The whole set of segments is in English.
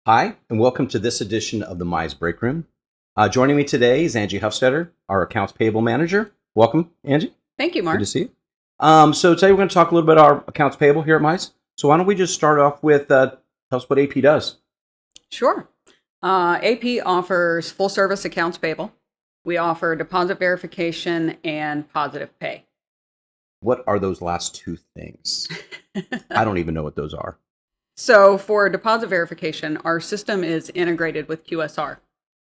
Hi, and welcome to this edition of the Mize Breakroom. Joining me today is Angela Huffstutter, our Accounts Payable Manager. Welcome, Angie. Thank you, Marc. Good to see you. So today we're going to talk a little bit about our accounts payable here at Mize. So why don't we just start off with tell us what AP does? Sure. AP offers full service accounts payable. We offer deposit verification and positive pay. What are those last two things? I don't even know what those are. So for deposit verification, our system is integrated with QSR.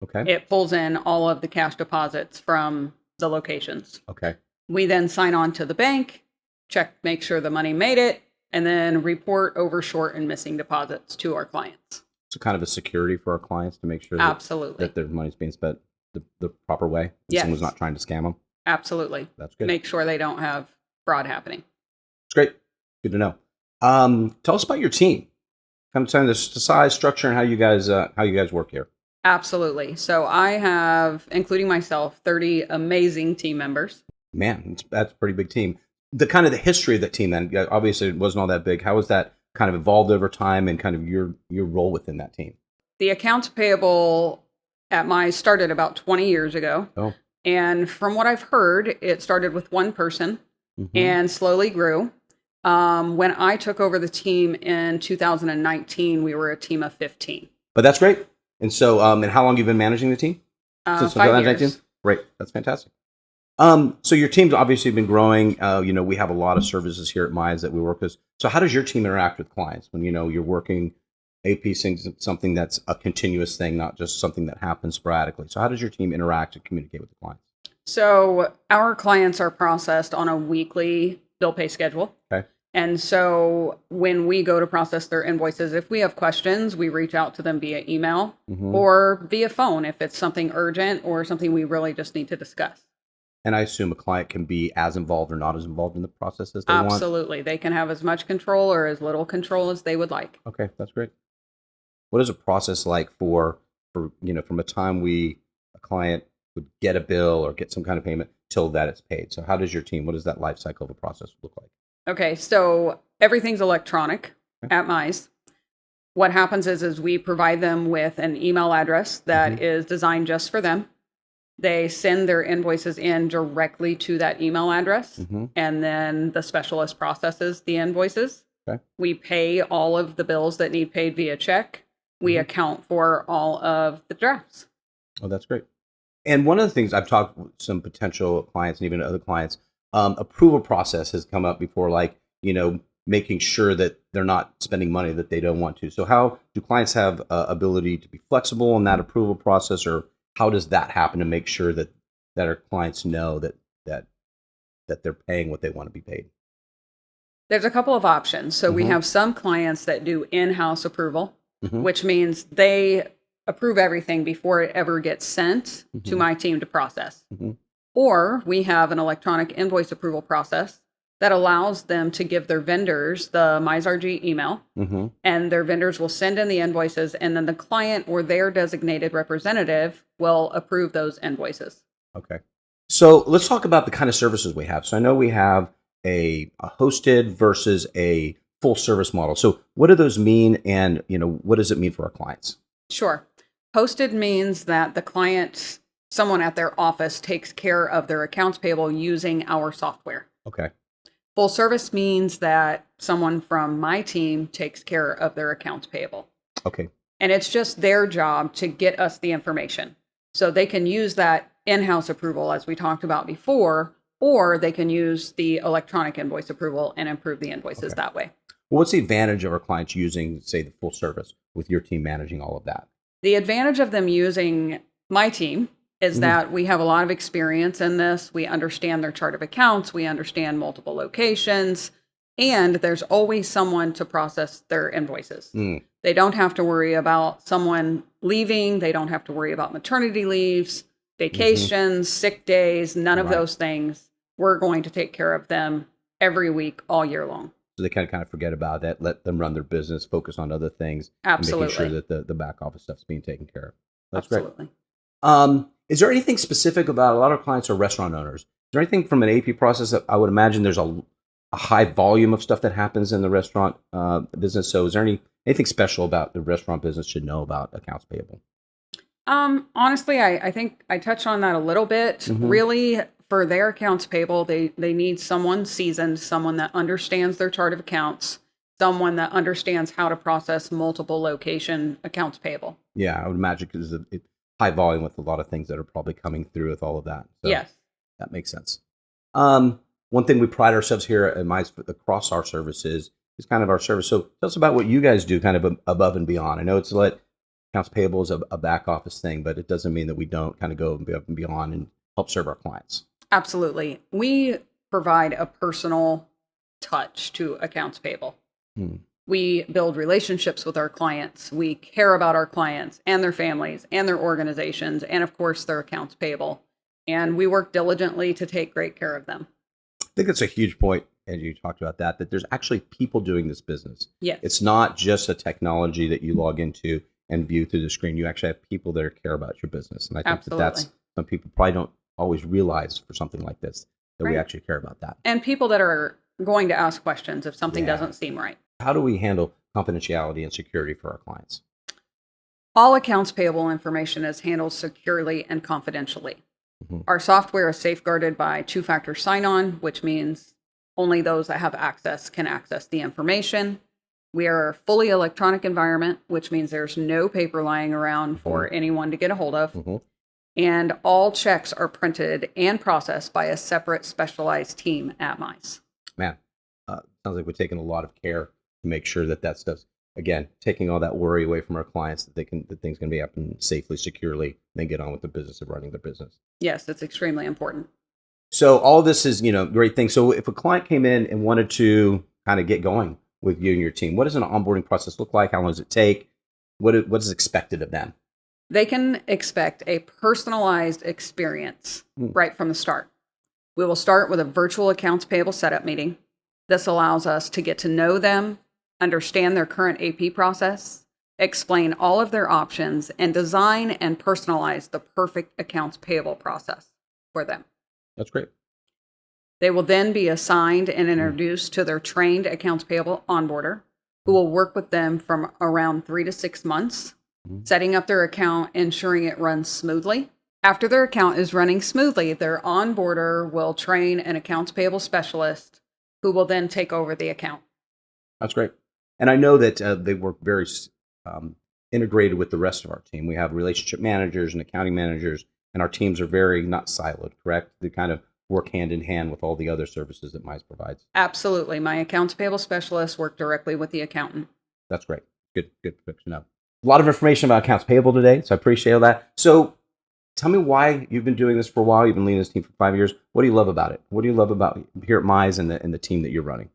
Okay. It pulls in all of the cash deposits from the locations. Okay. We then sign on to the bank, make sure the money made it, and then report over short and missing deposits to our clients. So kind of a security for our clients to make sure Absolutely. that their money's being spent the proper way. And Yes. someone's not trying to scam them. Absolutely. That's good. Make sure they don't have fraud happening. It's great. Good to know. Tell us about your team. Kind of tell us the size, structure, and how you guys work here. Absolutely. So I have, including myself, 30 amazing team members. Man, that's a pretty big team. The history of that team then, obviously it wasn't all that big. How has that kind of evolved over time and kind of your role within that team? The accounts payable at Mize started about 20 years ago. Oh. And from what I've heard, it started with one person and slowly grew. When I took over the team in 2019, we were a team of 15. But that's great. And so, and how long have you been managing the team? Since 5 years. Great. That's fantastic. So your team's obviously been growing. We have a lot of services here at Mize that we work with. So how does your team interact with clients when, you're working AP something that's a continuous thing, not just something that happens sporadically? So how does your team interact and communicate with the clients? So our clients are processed on a weekly bill pay schedule. Okay. And so when we go to process their invoices, if we have questions, we reach out to them via email or via phone if it's something urgent or something we really just need to discuss. And I assume a client can be as involved or not as involved in the process as they want? Absolutely. They can have as much control or as little control as they would like. Okay, that's great. What is a process like for from a time a client would get a bill or get some kind of payment till that it's paid? So how does your team, what does that life cycle of a process look like? Okay, so everything's electronic at Mize. What happens is we provide them with an email address that is designed just for them. They send their invoices in directly to that email address, and then the specialist processes the invoices. Okay. We pay all of the bills that need paid via check. We account for all of the drafts. Oh, that's great. And one of the things I've talked with some potential clients and even other clients, approval process has come up before, like, making sure that they're not spending money that they don't want to. So how do clients have ability to be flexible in that approval process, or how does that happen to make sure that our clients know that they're paying what they want to be paid? There's a couple of options. So we have some clients that do in-house approval, which means they approve everything before it ever gets sent to my team to process. Or we have an electronic invoice approval process that allows them to give their vendors the MizeRG email, and their vendors will send in the invoices, and then the client or their designated representative will approve those invoices. Okay. So let's talk about the kind of services we have. So I know we have a hosted versus a full service model. So what do those mean, and what does it mean for our clients? Sure. Hosted means that the client, someone at their office, takes care of their accounts payable using our software. Okay. Full service means that someone from my team takes care of their accounts payable. Okay. And it's just their job to get us the information. So they can use that in-house approval, as we talked about before, or they can use the electronic invoice approval and approve the invoices that way. Well, what's the advantage of our clients using, say, the full service with your team managing all of that? The advantage of them using my team is that we have a lot of experience in this. We understand their chart of accounts. We understand multiple locations. And there's always someone to process their invoices. They don't have to worry about someone leaving. They don't have to worry about maternity leaves, vacations, sick days, none of those things. We're going to take care of them every week, all year long. So they kind of forget about that, let them run their business, focus on other things, Absolutely. And making sure that the back office stuff's being taken care of. That's Absolutely. Great. Is there anything specific about, a lot of clients are restaurant owners. Is there anything from an AP process that I would imagine there's a high volume of stuff that happens in the restaurant business? So is there any anything special about the restaurant business should know about accounts payable? Honestly, I think I touched on that a little bit. Really, for their accounts payable, they need someone seasoned, someone that understands their chart of accounts, someone that understands how to process multiple location accounts payable. Yeah, I would imagine because it's high volume with a lot of things that are probably coming through with all of that. So Yes. that makes sense. One thing we pride ourselves here at Mize across our services is kind of our service. So tell us about what you guys do kind of above and beyond. I know it's accounts payable is a back office thing, but it doesn't mean that we don't kind of go above and beyond and help serve our clients. Absolutely. We provide a personal touch to accounts payable. We build relationships with our clients. We care about our clients and their families and their organizations and, of course, their accounts payable. And we work diligently to take great care of them. I think it's a huge point, and you talked about that there's actually people doing this business. Yes. It's not just a technology that you log into and view through the screen. You actually have people that care about your business. And I think that's some people probably don't always realize for something like this, that we actually care about that. And people that are going to ask questions if something doesn't seem right. How do we handle confidentiality and security for our clients? All accounts payable information is handled securely and confidentially. Our software is safeguarded by two-factor sign-on, which means only those that have access can access the information. We are a fully electronic environment, which means there's no paper lying around for anyone to get a hold of. And all checks are printed and processed by a separate specialized team at Mize. Man, sounds like we're taking a lot of care to make sure that stuff's, again, taking all that worry away from our clients, that things can be happening safely, securely, and then get on with the business of running their business. Yes, it's extremely important. So all this is, great thing. So if a client came in and wanted to kind of get going with you and your team, what does an onboarding process look like? How long does it take? What is expected of them? They can expect a personalized experience right from the start. We will start with a virtual accounts payable setup meeting. This allows us to get to know them, understand their current AP process, explain all of their options, and design and personalize the perfect accounts payable process for them. That's great. They will then be assigned and introduced to their trained accounts payable onboarder, who will work with them from around 3 to 6 months, setting up their account, ensuring it runs smoothly. After their account is running smoothly, their onboarder will train an accounts payable specialist who will then take over the account. That's great. And I know that they work very integrated with the rest of our team. We have relationship managers and accounting managers, and our teams are very not siloed, correct? They kind of work hand in hand with all the other services that Mize provides. Absolutely. My accounts payable specialists work directly with the accountant. That's great. Good to know. A lot of information about accounts payable today, so I appreciate all that. So tell me why you've been doing this for a while. You've been leading this team for 5 years. What do you love about it? What do you love about here at Mize and the team that you're running?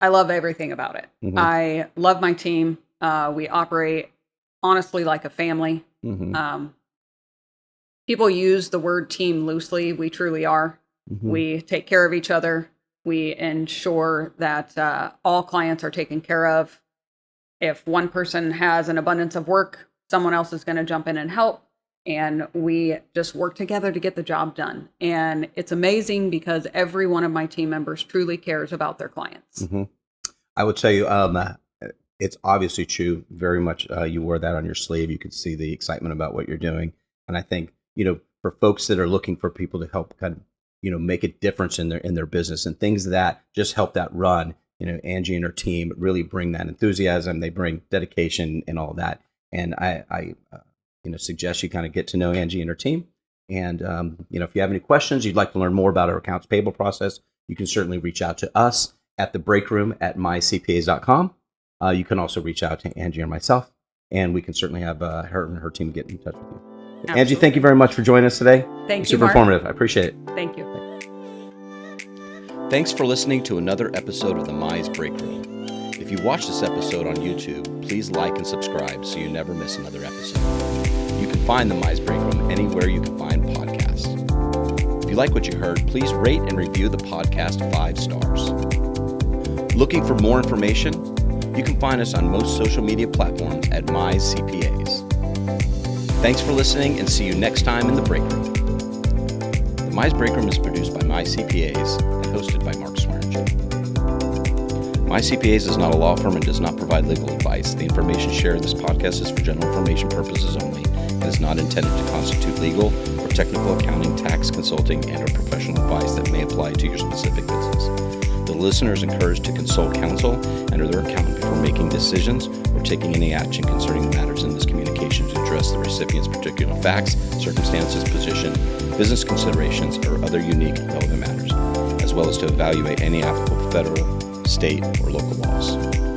I love everything about it. I love my team. We operate honestly like a family. People use the word team loosely. We truly are. We take care of each other. We ensure that all clients are taken care of. If one person has an abundance of work, someone else is going to jump in and help. And we just work together to get the job done. And it's amazing because every one of my team members truly cares about their clients. I would tell you, it's obviously true. Very much you wore that on your sleeve. You could see the excitement about what you're doing. And I think, for folks that are looking for people to help kind of, make a difference in their business and things that just help that run, Angie and her team really bring that enthusiasm. They bring dedication and all that. And I suggest you kind of get to know Angie and her team. And, if you have any questions, you'd like to learn more about our accounts payable process, you can certainly reach out to us at the breakroom at MizeCPAs.com. You can also reach out to Angie or myself, and we can certainly have her and her team get in touch with you. Absolutely. Angie, thank you very much for joining us today. Thank you, super Marc. informative. I appreciate it. Thank you. Thanks for listening to another episode of the Mize Breakroom. If you watch this episode on YouTube, please like and subscribe so you never miss another episode. You can find the Mize Breakroom anywhere you can find podcasts. If you like what you heard, please rate and review the podcast 5 stars. Looking for more information? You can find us on most social media platforms at Mize CPAs. Thanks for listening, and see you next time in the Breakroom. The Mize Breakroom is produced by Mize CPAs and hosted by Marc Swearengin. Mize CPAs is not a law firm and does not provide legal advice. The information shared in this podcast is for general information purposes only and is not intended to constitute legal or technical accounting, tax, consulting, and or professional advice that may apply to your specific business. The listener is encouraged to consult counsel and or their accountant before making decisions or taking any action concerning the matters in this communication to address the recipient's particular facts, circumstances, position, business considerations, or other unique relevant matters, as well as to evaluate any applicable federal, state, or local laws.